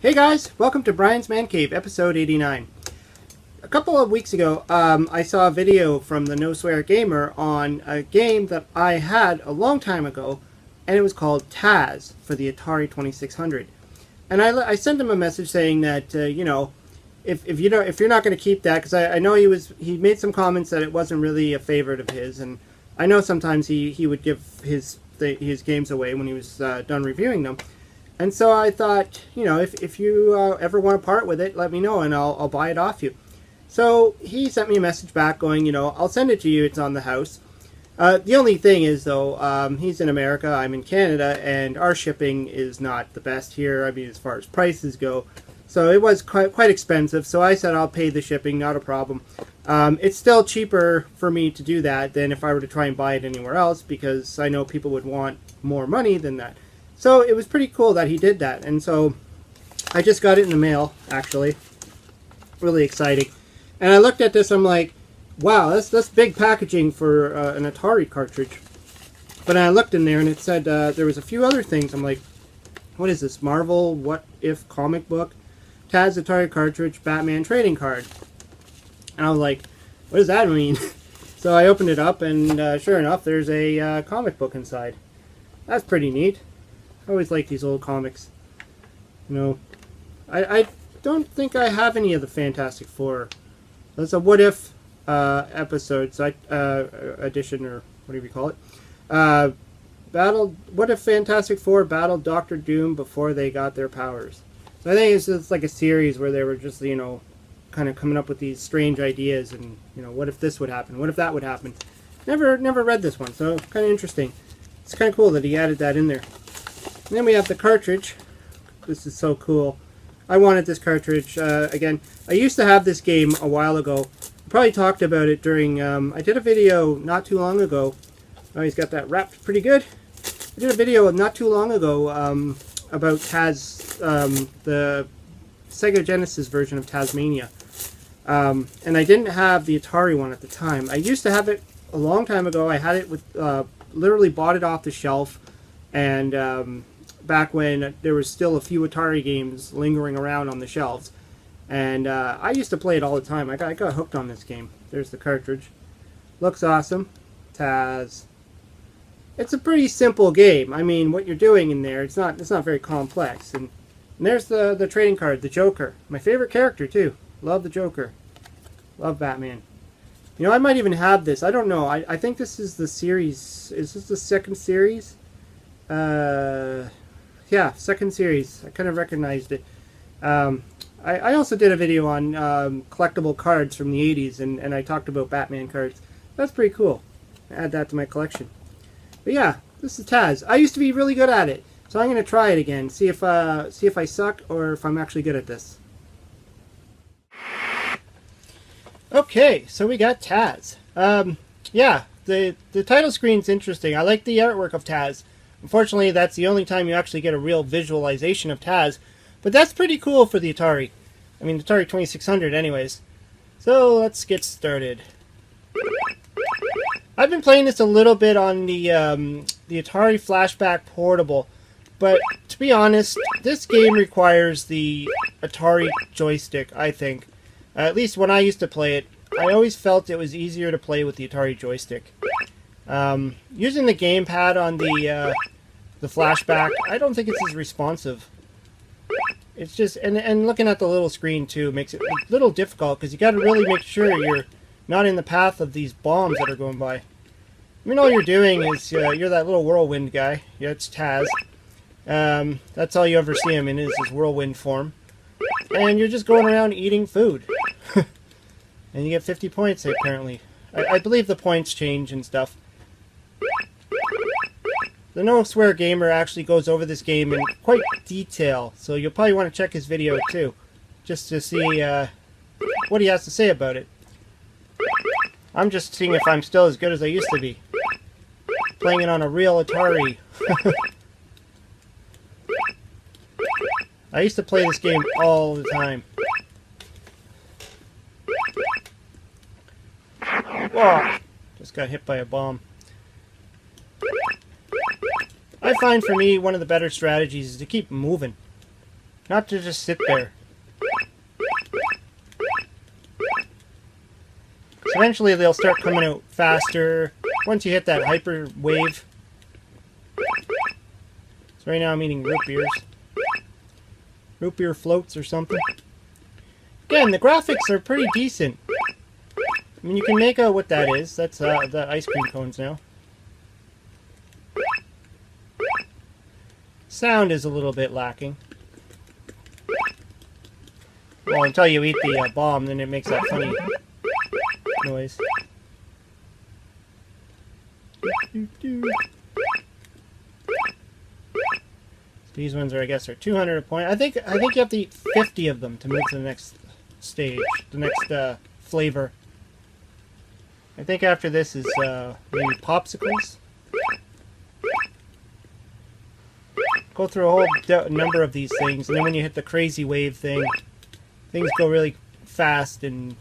Hey guys, welcome to Brian's Man Cave, episode 89. A couple of weeks ago, I saw a video from the No Swear Gamer on a game that I had a long time ago, and it was called TAZ for the Atari 2600. And I sent him a message saying that if you're not going to keep that, because I know he made some comments that it wasn't really a favorite of his, and I know sometimes he would give his games away when he was done reviewing them. And so I thought, if you ever want to part with it, let me know and I'll buy it off you. So he sent me a message back going, I'll send it to you. It's on the house. The only thing is, though, he's in America, I'm in Canada, and our shipping is not the best here. I mean, as far as prices go. So it was quite expensive. So I said I'll pay the shipping, not a problem. It's still cheaper for me to do that than if I were to try and buy it anywhere else, because I know people would want more money than that. So it was pretty cool that he did that, and so I just got it in the mail, actually. Really exciting. And I looked at this, I'm like, wow, that's big packaging for an Atari cartridge. But I looked in there and it said there was a few other things. I'm like, what is this? Marvel What If comic book, TAZ Atari cartridge, Batman trading card. And I was like, what does that mean? So I opened it up and sure enough, there's a comic book inside. That's pretty neat. I always like these old comics. I don't think I have any of the Fantastic Four. That's a What If episode, edition, or whatever you call it. What if Fantastic Four battled Doctor Doom before they got their powers? So I think it's just like a series where they were just, kind of coming up with these strange ideas and, what if this would happen? What if that would happen? Never read this one, so kind of interesting. It's kind of cool that he added that in there. And then we have the cartridge. This is so cool. I wanted this cartridge. Again, I used to have this game a while ago. I probably talked about it during... I did a video not too long ago. Oh, he's got that wrapped pretty good. I did a video not too long ago about TAZ, the Sega Genesis version of Tasmania. And I didn't have the Atari one at the time. I used to have it a long time ago. I had it with... literally bought it off the shelf. And... back when there was still a few Atari games lingering around on the shelves. And I used to play it all the time. I got hooked on this game. There's the cartridge. Looks awesome. TAZ. It's a pretty simple game. I mean, what you're doing in there, it's not very complex. And there's the trading card, the Joker. My favorite character, too. Love the Joker. Love Batman. I might even have this. I don't know. I think this is the series. Is this the second series? Yeah, second series. I kind of recognized it. I also did a video on collectible cards from the 80s, and I talked about Batman cards. That's pretty cool. Add that to my collection. But yeah, this is TAZ. I used to be really good at it, so I'm going to try it again. See if I suck or if I'm actually good at this. Okay, so we got TAZ. Yeah, the title screen's interesting. I like the artwork of TAZ. Unfortunately, that's the only time you actually get a real visualization of TAZ, but that's pretty cool for the Atari. I mean, the Atari 2600 anyways. So, let's get started. I've been playing this a little bit on the Atari Flashback Portable, but to be honest, this game requires the Atari joystick, I think. At least when I used to play it, I always felt it was easier to play with the Atari joystick. Using the gamepad on the Flashback, I don't think it's as responsive. It's just, and looking at the little screen too makes it a little difficult because you got to really make sure you're not in the path of these bombs that are going by. I mean, all you're doing is you're that little whirlwind guy. Yeah, it's TAZ. That's all you ever see him in is his whirlwind form, and you're just going around eating food. And you get 50 points apparently. I believe the points change and stuff. The No Swear Gamer actually goes over this game in quite detail, so you'll probably want to check his video too, just to see what he has to say about it. I'm just seeing if I'm still as good as I used to be. Playing it on a real Atari. I used to play this game all the time. Whoa! Just got hit by a bomb. I find for me one of the better strategies is to keep moving. Not to just sit there. So eventually they'll start coming out faster once you hit that hyper wave. So right now I'm eating root beers. Root beer floats or something. Again, the graphics are pretty decent. I mean, you can make out what that is. That's the ice cream cones now. Sound is a little bit lacking. Well, until you eat the bomb, then it makes that funny noise. These ones are, I guess, are 200 a point. I think you have to eat 50 of them to move to the next stage, the next flavor. I think after this is maybe popsicles. Go through a whole number of these things, and then when you hit the crazy wave thing, things go really fast, and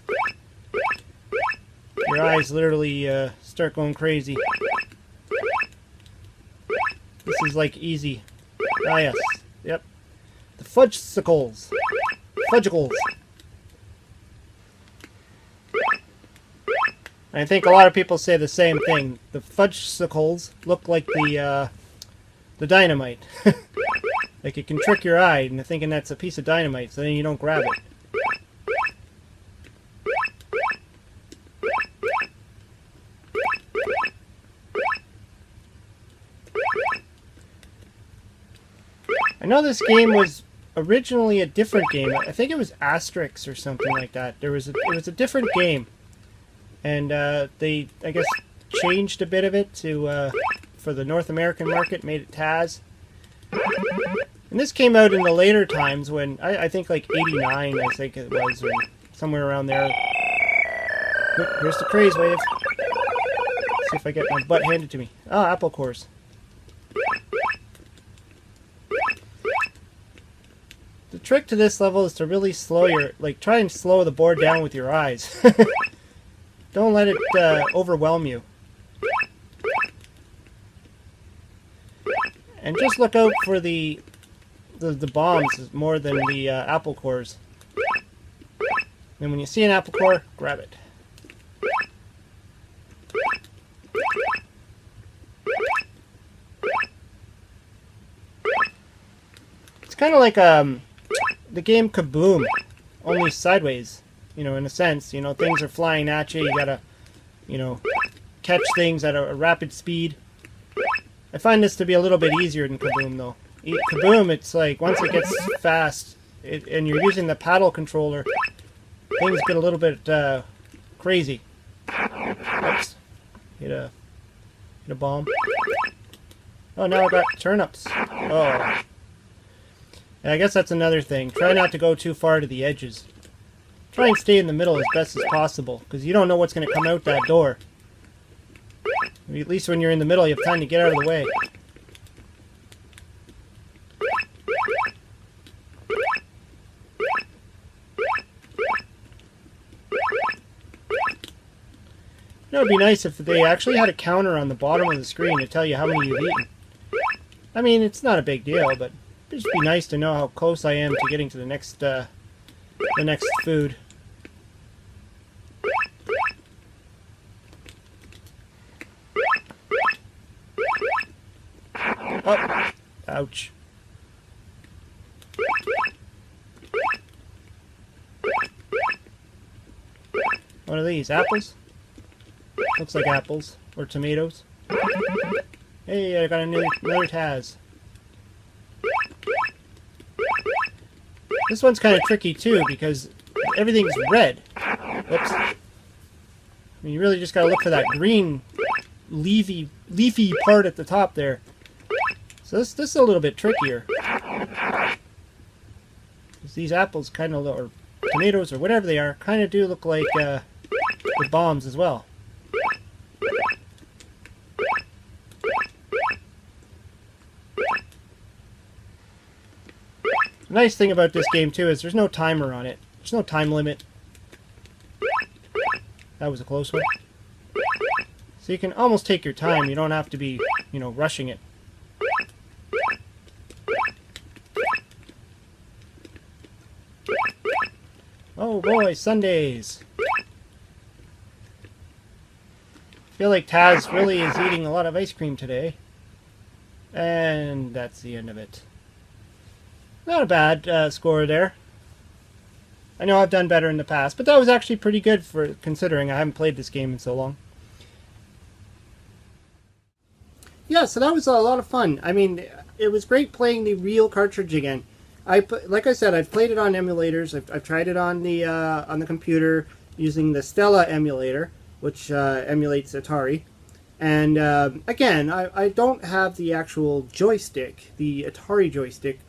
your eyes literally start going crazy. This is like easy. Ah, yes. Yep. The fudgesicles. Fudgicles. I think a lot of people say the same thing. The fudgesicles look like the dynamite. Like it can trick your eye into thinking that's a piece of dynamite, so then you don't grab it. I know this game was originally a different game. I think it was Asterix or something like that. It was a different game, and they, I guess, changed a bit of it to for the North American market, made it TAZ. And this came out in the later times when I think like '89, I think it was, or somewhere around there. Oop, here's the craze wave. Let's see if I get my butt handed to me. Ah, apple cores. The trick to this level is to really slow your, try and slow the board down with your eyes. Don't let it overwhelm you. And just look out for the bombs more than the apple cores. And when you see an apple core, grab it. It's kind of like the game Kaboom, only sideways. You know, in a sense, you know, things are flying at you. You gotta, you know, catch things at a rapid speed. I find this to be a little bit easier than Kaboom, though. Kaboom, it's like, once it gets fast, and you're using the paddle controller, things get a little bit crazy. Oops. Hit a bomb. Oh, now I got turnips. Oh. And I guess that's another thing. Try not to go too far to the edges. Try and stay in the middle as best as possible, because you don't know what's going to come out that door. At least when you're in the middle, you have time to get out of the way. You know, it'd be nice if they actually had a counter on the bottom of the screen to tell you how many you've eaten. I mean, it's not a big deal, but it'd just be nice to know how close I am to getting to the next food. Oh, ouch. What are these? Apples? Looks like apples. Or tomatoes. Hey, I got another TAZ. This one's kind of tricky too, because everything's red. Whoops. I mean, you really just gotta look for that green, leafy part at the top there. So this is a little bit trickier. These apples kind of, or tomatoes, or whatever they are, kind of do look like the bombs as well. The nice thing about this game too is there's no timer on it. There's no time limit. That was a close one. So you can almost take your time. You don't have to be, you know, rushing it. boy, Sundays. I feel like Taz really is eating a lot of ice cream today. And that's the end of it. Not a bad score there. I know I've done better in the past, but that was actually pretty good for considering I haven't played this game in so long. Yeah, so that was a lot of fun. I mean, it was great playing the real cartridge again. Like I said, I've played it on emulators. I've tried it on the computer using the Stella emulator, which emulates Atari. And again, I don't have the actual joystick, the Atari joystick,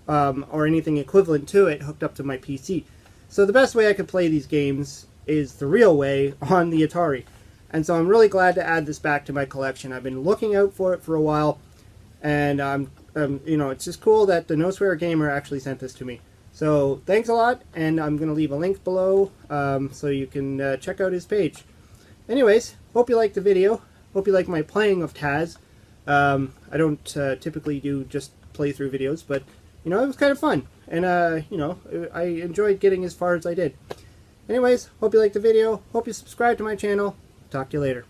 or anything equivalent to it hooked up to my PC. So the best way I could play these games is the real way on the Atari. And so I'm really glad to add this back to my collection. I've been looking out for it for a while, and you know, it's just cool that the No Swear Gamer actually sent this to me. So thanks a lot, and I'm going to leave a link below so you can check out his page. Anyways, hope you liked the video. Hope you like my playing of TAZ. I don't typically do just playthrough videos, but you know, it was kind of fun, and you know, I enjoyed getting as far as I did. Anyways, hope you liked the video. Hope you subscribe to my channel. Talk to you later.